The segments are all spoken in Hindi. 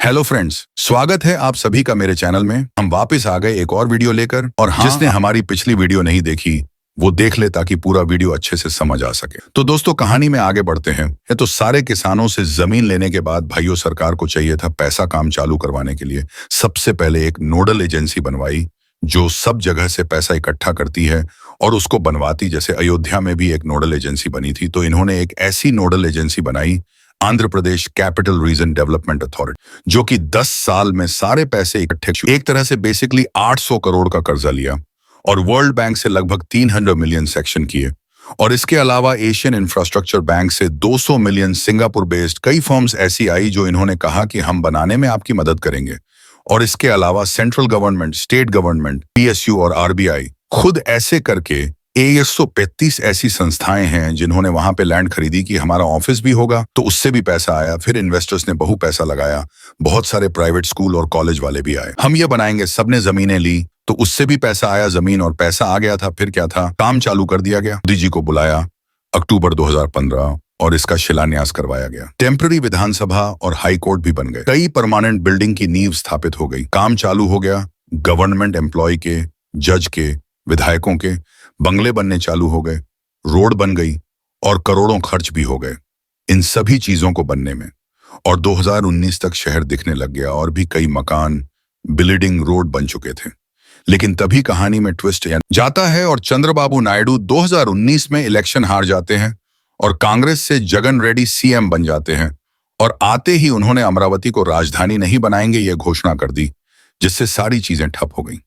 हेलो फ्रेंड्स, स्वागत है आप सभी का मेरे चैनल में। हम वापस आ गए एक और वीडियो लेकर। और हाँ, जिसने हमारी पिछली वीडियो नहीं देखी वो देख ले ताकि पूरा वीडियो अच्छे से समझ आ सके। तो दोस्तों, कहानी में आगे बढ़ते हैं। तो सारे किसानों से जमीन लेने के बाद भाइयों, सरकार को चाहिए था पैसा काम चालू करवाने के लिए। सबसे पहले एक नोडल एजेंसी बनवाई जो सब जगह से पैसा इकट्ठा करती है और उसको बनवाती। जैसे अयोध्या में भी एक नोडल एजेंसी बनी थी, तो इन्होंने एक ऐसी नोडल एजेंसी बनाई, Andhra Pradesh capital region development authority, जो कि 10 साल में सारे पैसे इकट्ठे, एक तरह से बेसिकली 800 करोड़ का कर्जा लिया और वर्ल्ड बैंक से लगभग 300 मिलियन सेक्शन किए। और इसके अलावा एशियन इंफ्रास्ट्रक्चर बैंक से 200 मिलियन सिंगापुर बेस्ड कई फर्म्स ऐसी आई जो इन्होंने कहा कि हम बनाने में आपकी मदद करेंगे। और इसके अलावा central government, state government, PSU और आरबीआई खुद ऐसे करके 135 ऐसी संस्थाएं हैं जिन्होंने वहां पे लैंड खरीदी कि हमारा ऑफिस भी होगा, तो उससे भी पैसा आया। फिर इन्वेस्टर्स ने बहु पैसा लगाया, बहुत सारे प्राइवेट स्कूल और कॉलेज वाले भी आए, हम ये बनाएंगे। सबने जमीनें ली तो उससे भी पैसा आया, जमीन और पैसा आ गया था। फिर क्या था, काम चालू कर दिया गया। मोदी जी को बुलाया अक्टूबर 2015 और इसका शिलान्यास करवाया गया। टेम्पररी विधानसभा और हाई कोर्ट भी बन गए, कई परमानेंट बिल्डिंग की नींव स्थापित हो गई, काम चालू हो गया। गवर्नमेंट एम्प्लॉय के, जज के, विधायकों के बंगले बनने चालू हो गए, रोड बन गई और करोड़ों खर्च भी हो गए इन सभी चीजों को बनने में। और 2019 तक शहर दिखने लग गया और भी कई मकान, बिल्डिंग, रोड बन चुके थे। लेकिन तभी कहानी में ट्विस्ट जाता है और चंद्रबाबू नायडू 2019 में इलेक्शन हार जाते हैं और कांग्रेस से जगन रेड्डी सीएम बन जाते हैं। और आते ही उन्होंने अमरावती को राजधानी नहीं बनाएंगे यह घोषणा कर दी, जिससे सारी चीजें ठप हो गई।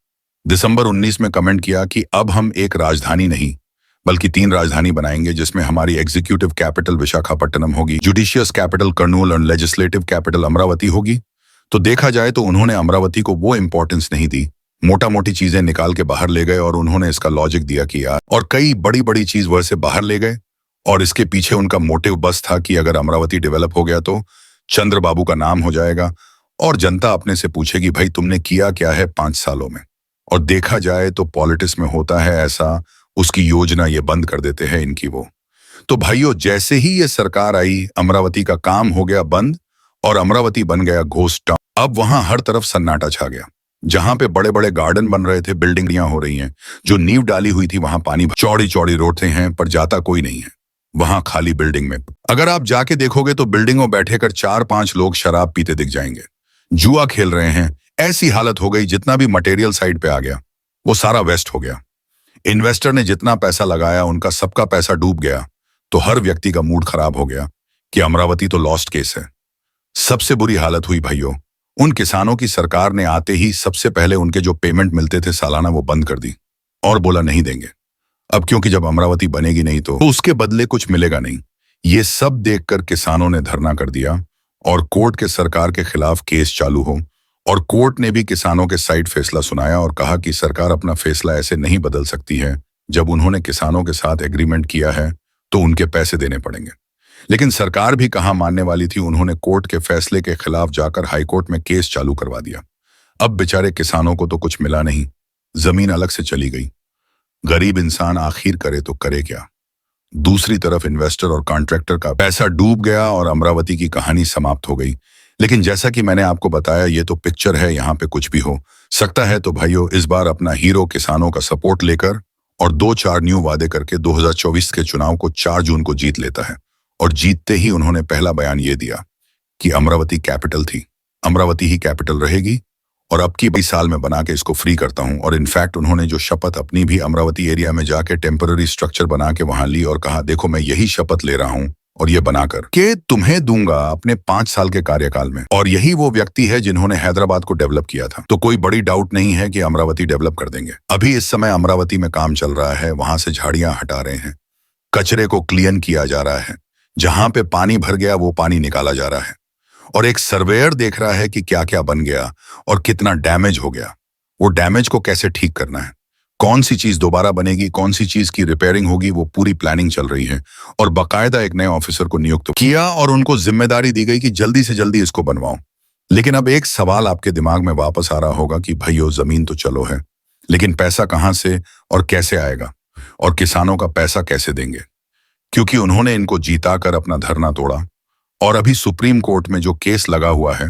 दिसंबर 19 में कमेंट किया कि अब हम एक राजधानी नहीं बल्कि 3 राजधानी बनाएंगे, जिसमें हमारी एग्जीक्यूटिव कैपिटल विशाखापट्टनम होगी, जुडिशियस कैपिटल कर्नूल और लेजिस्लेटिव कैपिटल अमरावती होगी। तो देखा जाए तो उन्होंने अमरावती को वो इंपॉर्टेंस नहीं दी, मोटा मोटी चीजें निकाल के बाहर ले गए और उन्होंने इसका लॉजिक दिया कि यार, और कई बड़ी बड़ी चीज वैसे बाहर ले गए। और इसके पीछे उनका मोटिव बस था कि अगर अमरावती डेवलप हो गया तो चंद्रबाबू का नाम हो जाएगा और जनता अपने से पूछेगी, भाई तुमने किया क्या है 5 सालों में। और देखा जाए तो पॉलिटिक्स में होता है ऐसा, उसकी योजना ये बंद कर देते हैं इनकी वो। तो भाइयों, जैसे ही ये सरकार आई, अमरावती का काम हो गया बंद और अमरावती बन गया घोस्ट टाउन। अब वहां हर तरफ सन्नाटा छा गया। जहां पे बड़े बड़े गार्डन बन रहे थे, बिल्डिंगियां हो रही हैं, जो नींव डाली हुई थी वहां पानी, चौड़ी चौड़ी रोडें हैं पर जाता कोई नहीं है वहां, खाली बिल्डिंग में। अगर आप जाके देखोगे तो बिल्डिंगों बैठे कर 4-5 लोग शराब पीते दिख जाएंगे, जुआ खेल रहे हैं। ऐसी हालत हो गई, जितना भी मटेरियल साइड पे आ गया वो सारा वेस्ट हो गया। इन्वेस्टर ने जितना पैसा लगाया उनका सबका पैसा डूब गया। तो हर व्यक्ति का मूड खराब हो गया कि अमरावती तो लॉस्ट केस है। सबसे बुरी हालत हुई भाइयों उन किसानों की। सरकार ने आते ही सबसे पहले उनके जो पेमेंट मिलते थे सालाना, वो बंद कर दी और बोला नहीं देंगे अब, क्योंकि जब अमरावती बनेगी नहीं तो उसके बदले कुछ मिलेगा नहीं। ये सब देखकर किसानों ने धरना कर दिया और कोर्ट के सरकार के खिलाफ केस चालू हो। और कोर्ट ने भी किसानों के साइड फैसला सुनाया और कहा कि सरकार अपना फैसला ऐसे नहीं बदल सकती है। जब उन्होंने किसानों के साथ एग्रीमेंट किया है तो उनके पैसे देने पड़ेंगे। लेकिन सरकार भी कहाँ मानने वाली थी, उन्होंने कोर्ट के फैसले के खिलाफ जाकर हाईकोर्ट में केस चालू करवा दिया। अब बेचारे किसानों को तो कुछ मिला नहीं, जमीन अलग से चली गई। गरीब इंसान आखिर करे तो करे क्या। दूसरी तरफ इन्वेस्टर और कॉन्ट्रैक्टर का पैसा डूब गया और अमरावती की कहानी समाप्त हो गई। लेकिन जैसा कि मैंने आपको बताया, ये तो पिक्चर है, यहाँ पे कुछ भी हो सकता है। तो भाइयों, इस बार अपना हीरो किसानों का सपोर्ट लेकर और 2-4 न्यू वादे करके 2024 के चुनाव को 4 जून को जीत लेता है। और जीतते ही उन्होंने पहला बयान ये दिया कि अमरावती कैपिटल थी, अमरावती ही कैपिटल रहेगी और अब की 20 साल में बना के इसको फ्री करता हूं। और इनफैक्ट उन्होंने जो शपथ अपनी भी अमरावती एरिया में जाके टेम्पररी स्ट्रक्चर बना के वहां ली और कहा, देखो मैं यही शपथ ले रहा हूं और ये बनाकर के तुम्हें दूंगा अपने 5 साल के कार्यकाल में। और यही वो व्यक्ति है जिन्होंने हैदराबाद को डेवलप किया था। तो कोई बड़ी डाउट नहीं है कि अमरावती डेवलप कर देंगे। अभी इस समय अमरावती में काम चल रहा है, वहां से झाड़ियां हटा रहे हैं, कचरे को क्लीन किया जा रहा है, जहां पे पानी भर गया वो पानी निकाला जा रहा है। और एक सर्वेयर देख रहा है कि क्या क्या बन गया और कितना डैमेज हो गया, वो डैमेज को कैसे ठीक करना है, कौन सी चीज दोबारा बनेगी, कौन सी चीज की रिपेयरिंग होगी, वो पूरी प्लानिंग चल रही है। और बाकायदा एक नए ऑफिसर को नियुक्त किया और उनको जिम्मेदारी दी गई कि जल्दी से जल्दी इसको बनवाओ। लेकिन अब एक सवाल आपके दिमाग में वापस आ रहा होगा कि भाइयों, जमीन तो चलो है, लेकिन पैसा कहां से और कैसे आएगा, और किसानों का पैसा कैसे देंगे, क्योंकि उन्होंने इनको जीता कर अपना धरना तोड़ा। और अभी सुप्रीम कोर्ट में जो केस लगा हुआ है,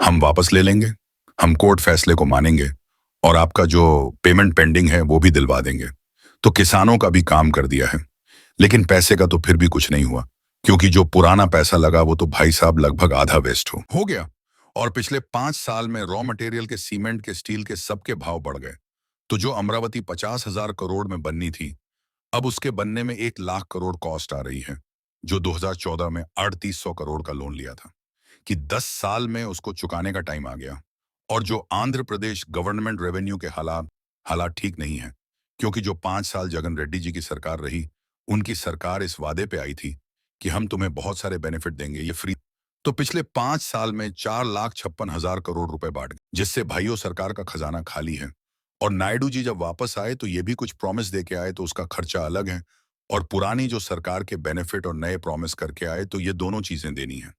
हम वापस ले लेंगे, हम कोर्ट फैसले को मानेंगे और आपका जो पेमेंट पेंडिंग है वो भी दिलवा देंगे। तो किसानों का भी काम कर दिया है, लेकिन पैसे का तो फिर भी कुछ नहीं हुआ, क्योंकि जो पुराना पैसा लगा वो तो भाई साहब लगभग आधा वेस्ट हो गया। और पिछले 5 साल में रॉ मटेरियल के, सीमेंट के, स्टील के सबके भाव बढ़ गए। तो जो अमरावती 50,000 करोड़ में बननी थी, अब उसके बनने में 1 लाख करोड़ कॉस्ट आ रही है, जो 2014 में 3800 करोड़ का लोन लिया था, कि 10 साल में उसको चुकाने का टाइम आ गया। और जो आंध्र प्रदेश गवर्नमेंट रेवेन्यू के हालात हालात ठीक नहीं है, क्योंकि जो 5 साल जगन रेड्डी जी की सरकार रही, उनकी सरकार इस वादे पे आई थी कि हम तुम्हें बहुत सारे बेनिफिट देंगे, ये फ्री। तो पिछले 5 साल में 4,56,000 करोड़ रुपए बांट गए, जिससे भाइयों सरकार का खजाना खाली है। और नायडू जी जब वापस आए तो ये भी कुछ प्रॉमिस दे के आए, तो उसका खर्चा अलग है। और पुरानी जो सरकार के बेनिफिट और नए प्रॉमिस करके आए, तो ये दोनों चीजें देनी है।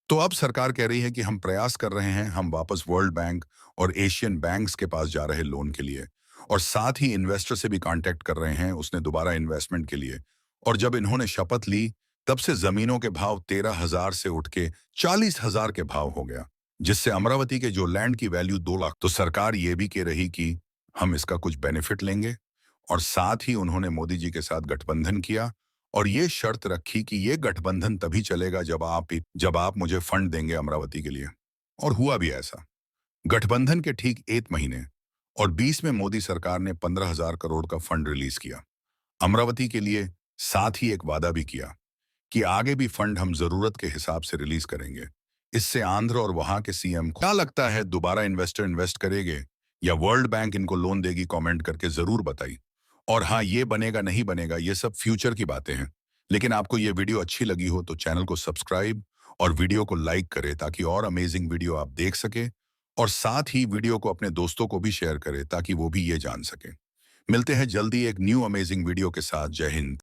तो अब सरकार कह रही है कि हम प्रयास कर रहे हैं, हम वापस वर्ल्ड बैंक और एशियन बैंक्स के पास जा रहे लोन के लिए, और साथ ही इन्वेस्टर से भी कांटेक्ट कर रहे हैं उसने दोबारा इन्वेस्टमेंट के लिए। और जब इन्होंने शपथ ली, तब से जमीनों के भाव 13,000 से उठ के 40,000 के भाव हो गया, जिससे अमरावती के जो लैंड की वैल्यू 2 लाख। तो सरकार ये भी कह रही कि हम इसका कुछ बेनिफिट लेंगे। और साथ ही उन्होंने मोदी जी के साथ गठबंधन किया, और ये शर्त रखी कि ये गठबंधन तभी चलेगा जब आप मुझे फंड देंगे अमरावती के लिए। और हुआ भी ऐसा। गठबंधन के ठीक 1 महीने और 20 में मोदी सरकार ने 15,000 करोड़ का फंड रिलीज किया अमरावती के लिए। साथ ही एक वादा भी किया कि आगे भी फंड हम जरूरत के हिसाब से रिलीज करेंगे। इससे आंध्र और वहां के सीएम को क्या लगता है, दोबारा इन्वेस्टर इन्वेस्ट करेंगे या वर्ल्ड बैंक इनको लोन देगी? कमेंट करके जरूर बताइए। और हाँ, ये बनेगा नहीं बनेगा ये सब फ्यूचर की बातें हैं। लेकिन आपको ये वीडियो अच्छी लगी हो तो चैनल को सब्सक्राइब और वीडियो को लाइक करें, ताकि और अमेजिंग वीडियो आप देख सके। और साथ ही वीडियो को अपने दोस्तों को भी शेयर करें, ताकि वो भी ये जान सके। मिलते हैं जल्दी एक न्यू अमेजिंग वीडियो के साथ। जय हिंद।